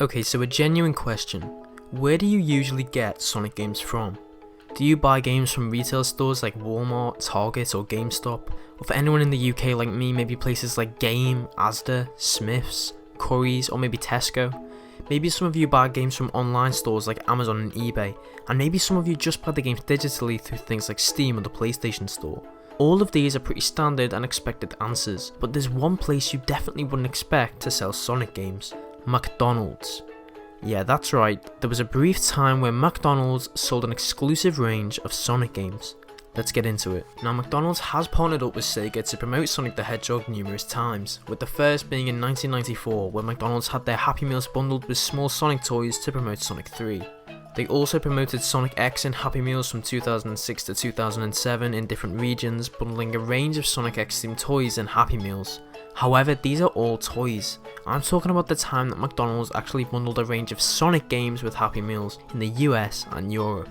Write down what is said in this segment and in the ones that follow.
Okay, so a genuine question. Where do you usually get Sonic games from? Do you buy games from retail stores like Walmart, Target or GameStop? Or for anyone in the UK like me, maybe places like Game, Asda, Smiths, Currys or maybe Tesco? Maybe some of you buy games from online stores like Amazon and eBay, and maybe some of you just buy the games digitally through things like Steam or the PlayStation Store. All of these are pretty standard and expected answers, but there's one place you definitely wouldn't expect to sell Sonic games: McDonald's. Yeah, that's right, there was a brief time where McDonald's sold an exclusive range of Sonic games. Let's get into it. Now, McDonald's has partnered up with Sega to promote Sonic the Hedgehog numerous times, with the first being in 1994 when McDonald's had their Happy Meals bundled with small Sonic toys to promote Sonic 3. They also promoted Sonic X in Happy Meals from 2006 to 2007 in different regions, bundling a range of Sonic X themed toys in Happy Meals. However, these are all toys. I'm talking about the time that McDonald's actually bundled a range of Sonic games with Happy Meals in the US and Europe.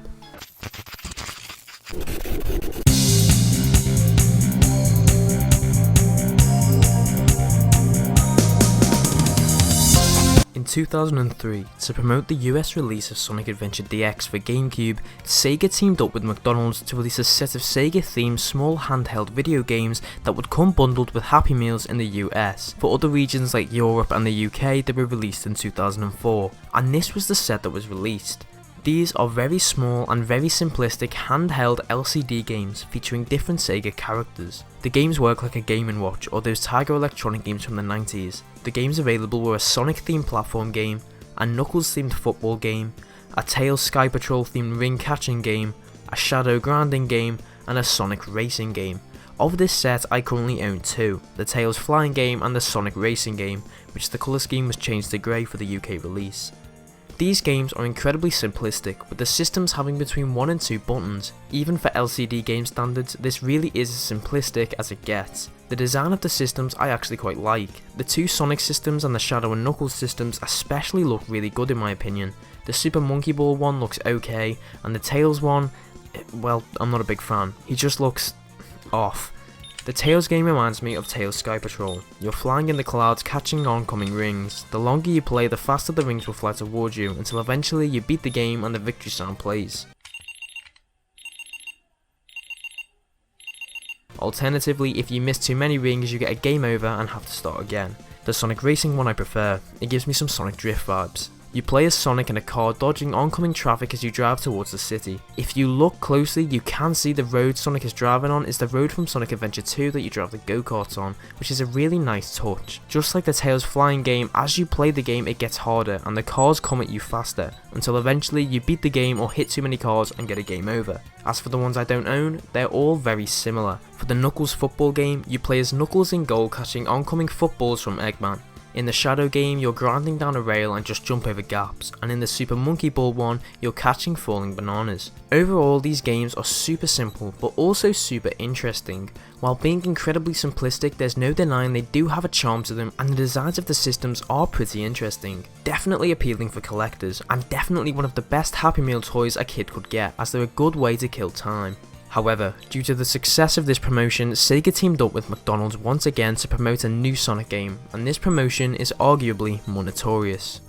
In 2003, to promote the US release of Sonic Adventure DX for GameCube, Sega teamed up with McDonald's to release a set of Sega-themed small handheld video games that would come bundled with Happy Meals in the US. For other regions like Europe and the UK, they were released in 2004, and this was the set that was released. These are very small and very simplistic handheld LCD games featuring different Sega characters. The games work like a Game & Watch or those Tiger Electronic games from the 90s. The games available were a Sonic themed platform game, a Knuckles themed football game, a Tails Sky Patrol themed ring catching game, a Shadow grinding game, and a Sonic racing game. Of this set, I currently own two, the Tails flying game and the Sonic racing game, which the colour scheme was changed to grey for the UK release. These games are incredibly simplistic, with the systems having between 1 and 2 buttons. Even for LCD game standards, this really is as simplistic as it gets. The design of the systems I actually quite like. The two Sonic systems and the Shadow and Knuckles systems especially look really good in my opinion. The Super Monkey Ball one looks okay, and the Tails one, well, I'm not a big fan. He just looks off. The Tails game reminds me of Tails Sky Patrol. You're flying in the clouds catching oncoming rings. The longer you play, the faster the rings will fly towards you, until eventually you beat the game and the victory sound plays. Alternatively, if you miss too many rings, you get a game over and have to start again. The Sonic Racing one I prefer. It gives me some Sonic Drift vibes. You play as Sonic in a car dodging oncoming traffic as you drive towards the city. If you look closely, you can see the road Sonic is driving on is the road from Sonic Adventure 2 that you drive the go-karts on, which is a really nice touch. Just like the Tails flying game, as you play the game it gets harder and the cars come at you faster, until eventually you beat the game or hit too many cars and get a game over. As for the ones I don't own, they're all very similar. For the Knuckles football game, you play as Knuckles in goal catching oncoming footballs from Eggman. In the Shadow game, you're grinding down a rail and just jump over gaps, and in the Super Monkey Ball one, you're catching falling bananas. Overall, these games are super simple, but also super interesting. While being incredibly simplistic, there's no denying they do have a charm to them, and the designs of the systems are pretty interesting. Definitely appealing for collectors, and definitely one of the best Happy Meal toys a kid could get, as they're a good way to kill time. However, due to the success of this promotion, Sega teamed up with McDonald's once again to promote a new Sonic game, and this promotion is arguably more notorious.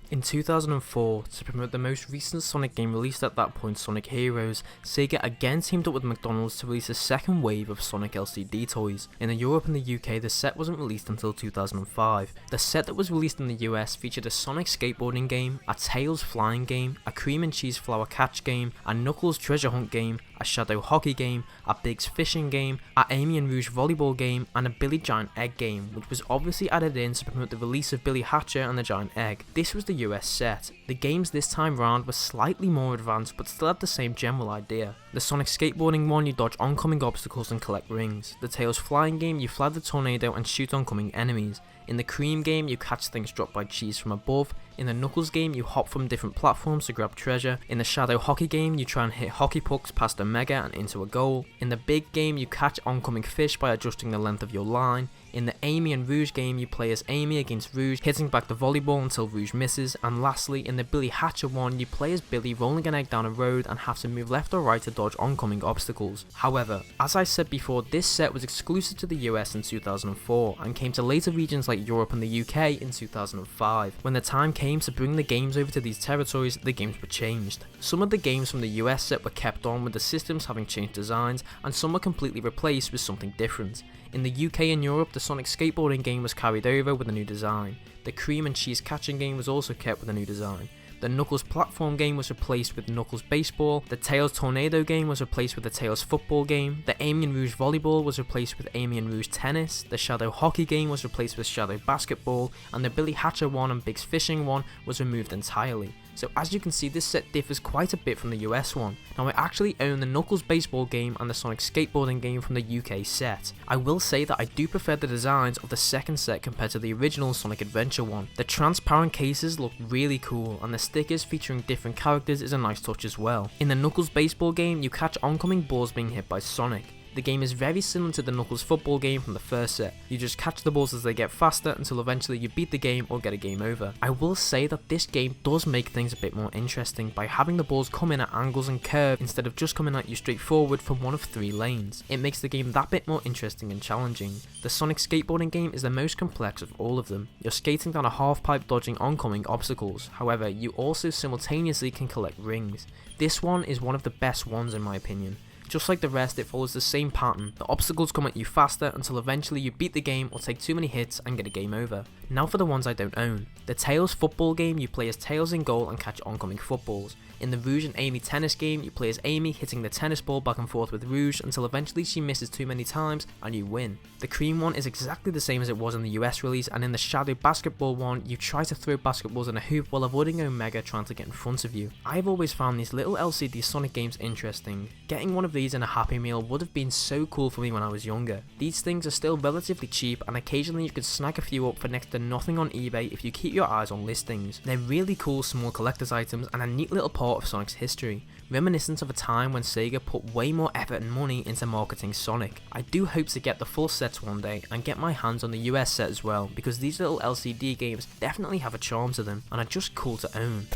In 2004, to promote the most recent Sonic game released at that point, Sonic Heroes, Sega again teamed up with McDonald's to release a second wave of Sonic LCD toys. In Europe and the UK, the set wasn't released until 2005. The set that was released in the US featured a Sonic skateboarding game, a Tails flying game, a cream and cheese flower catch game, a Knuckles treasure hunt game, a Shadow hockey game, a Biggs fishing game, a Amy and Rouge volleyball game, and a Billy Giant Egg game, which was obviously added in to promote the release of Billy Hatcher and the Giant Egg. This was the US set. The games this time round were slightly more advanced but still had the same general idea. The Sonic skateboarding one, you dodge oncoming obstacles and collect rings. The Tails flying game, you fly the tornado and shoot oncoming enemies. In the Cream game, you catch things dropped by cheese from above. In the Knuckles game, you hop from different platforms to grab treasure. In the Shadow hockey game, you try and hit hockey pucks past a mega and into a goal. In the Big game, you catch oncoming fish by adjusting the length of your line. In the Amy and Rouge game, you play as Amy against Rouge, hitting back the volleyball until Rouge misses, and lastly, in the Billy Hatcher one, you play as Billy rolling an egg down a road and have to move left or right to dodge oncoming obstacles. However, as I said before, this set was exclusive to the US in 2004 and came to later regions like Europe and the UK in 2005. When the time came to bring the games over to these territories, the games were changed. Some of the games from the US set were kept on with the systems having changed designs, and some were completely replaced with something different. In the UK and Europe, the Sonic skateboarding game was carried over with a new design. The cream and cheese catching game was also kept with a new design. The Knuckles platform game was replaced with Knuckles baseball, the Tails tornado game was replaced with the Tails football game, the Amy and Rouge volleyball was replaced with Amy and Rouge tennis, the Shadow hockey game was replaced with Shadow basketball, and the Billy Hatcher one and Big's fishing one was removed entirely. So as you can see, this set differs quite a bit from the US one. Now I actually own the Knuckles baseball game and the Sonic skateboarding game from the UK set. I will say that I do prefer the designs of the second set compared to the original Sonic Adventure one. The transparent cases look really cool, and the stickers featuring different characters is a nice touch as well. In the Knuckles baseball game, you catch oncoming balls being hit by Sonic. The game is very similar to the Knuckles football game from the first set. You just catch the balls as they get faster until eventually you beat the game or get a game over. I will say that this game does make things a bit more interesting by having the balls come in at angles and curves instead of just coming at you straight forward from one of 3 lanes. It makes the game that bit more interesting and challenging. The Sonic skateboarding game is the most complex of all of them. You're skating down a half pipe dodging oncoming obstacles, however you also simultaneously can collect rings. This one is one of the best ones in my opinion. Just like the rest, it follows the same pattern. The obstacles come at you faster until eventually you beat the game or take too many hits and get a game over. Now for the ones I don't own. The Tails football game, you play as Tails in goal and catch oncoming footballs. In the Rouge and Amy tennis game, you play as Amy hitting the tennis ball back and forth with Rouge until eventually she misses too many times and you win. The cream one is exactly the same as it was in the US release, and in the Shadow basketball one, you try to throw basketballs in a hoop while avoiding Omega trying to get in front of you. I've always found these little LCD Sonic games interesting. Getting one of these in a Happy Meal would have been so cool for me when I was younger. These things are still relatively cheap, and occasionally you could snag a few up for next to nothing on eBay if you keep your eyes on listings. They're really cool small collector's items and a neat little part of Sonic's history, reminiscent of a time when Sega put way more effort and money into marketing Sonic. I do hope to get the full sets one day and get my hands on the US set as well, because these little LCD games definitely have a charm to them and are just cool to own.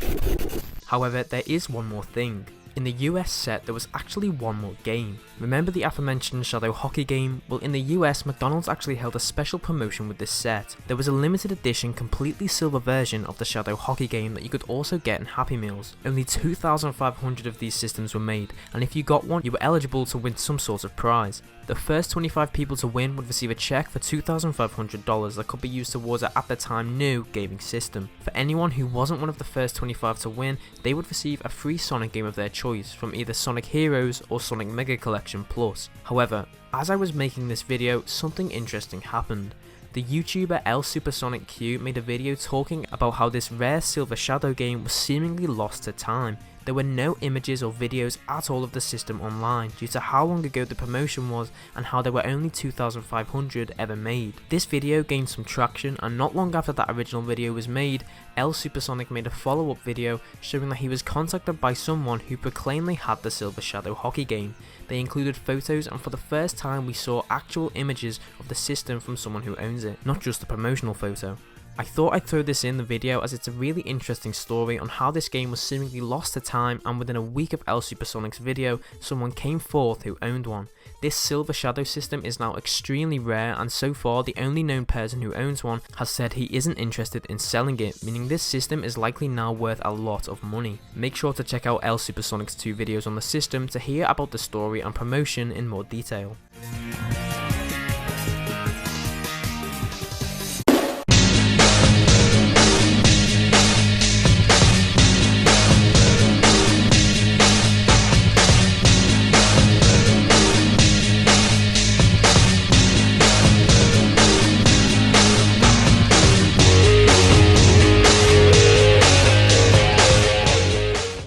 However, there is one more thing. In the US set, there was actually one more game. Remember the aforementioned Shadow hockey game? Well, in the US, McDonald's actually held a special promotion with this set. There was a limited edition, completely silver version of the Shadow hockey game that you could also get in Happy Meals. Only 2,500 of these systems were made, and if you got one, you were eligible to win some sort of prize. The first 25 people to win would receive a check for $2,500 that could be used towards an at the time new gaming system. For anyone who wasn't one of the first 25 to win, they would receive a free Sonic game of their choice from either Sonic Heroes or Sonic Mega Collection Plus. However, as I was making this video, something interesting happened. The YouTuber LSuperSonicQ made a video talking about how this rare Silver Shadow game was seemingly lost to time. There were no images or videos at all of the system online due to how long ago the promotion was and how there were only 2,500 ever made. This video gained some traction, and not long after that original video was made, LSuperSonic made a follow-up video showing that he was contacted by someone who proclaimed they had the Silver Shadow hockey game. They included photos, and for the first time we saw actual images of the system from someone who owns it, not just a promotional photo. I thought I'd throw this in the video as it's a really interesting story on how this game was seemingly lost to time, and within a week of LSuperSonic's video, someone came forth who owned one. This Silver Shadow system is now extremely rare, and so far the only known person who owns one has said he isn't interested in selling it, meaning this system is likely now worth a lot of money. Make sure to check out LSuperSonic's 2 videos on the system to hear about the story and promotion in more detail.